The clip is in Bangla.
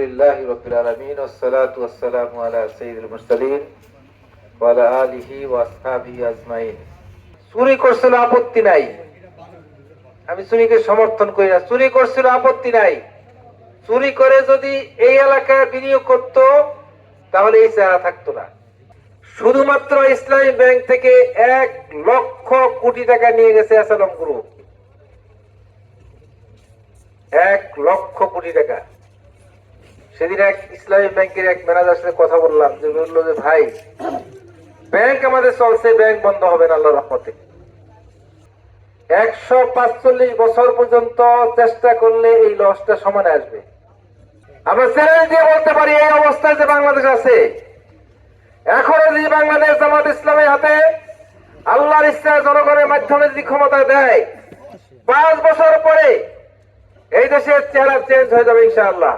আলহামদুলিল্লাহি রাব্বিল আলামিন ওয়াসসালাতু ওয়াসসালামু আলা সাইয়্যিদিল মুরসালিন ওয়া আলা আলিহি ওয়া আসহাবিহি আজমাইন। চুরি করছিল আপত্তি নাই, আমি চুরিকে সমর্থন করি না। চুরি করছিল আপত্তি নাই, চুরি করে যদি এই এলাকায় বিনিয়োগ করত তাহলে এই চেহারা থাকতো না। শুধুমাত্র ইসলামী ব্যাংক থেকে 1,00,000 কোটি টাকা নিয়ে গেছে এসএলএম গ্রুপ। 1,00,000 কোটি টাকা। সেদিন এক ইসলামী ব্যাংকের এক ম্যানেজার সাথে কথা বললাম, যে বললো যে ভাই, ব্যাংক আমাদের চলছে, ব্যাংক বন্ধ হবে না আল্লাহর রহমতে। 145 বছর পর্যন্ত চেষ্টা করলে এই লসটা সমানে আসবে। আমরা চ্যালেঞ্জ দিয়ে বলতে পারি, এই অবস্থায় যে বাংলাদেশ আছে, এখনো যদি বাংলাদেশ জামাত ইসলামের হাতে আল্লাহর ইচ্ছায় জনগণের মাধ্যমে যদি ক্ষমতা দেয়, 5 বছর পরে এই দেশের চেহারা চেঞ্জ হয়ে যাবে ইনশাআল্লাহ।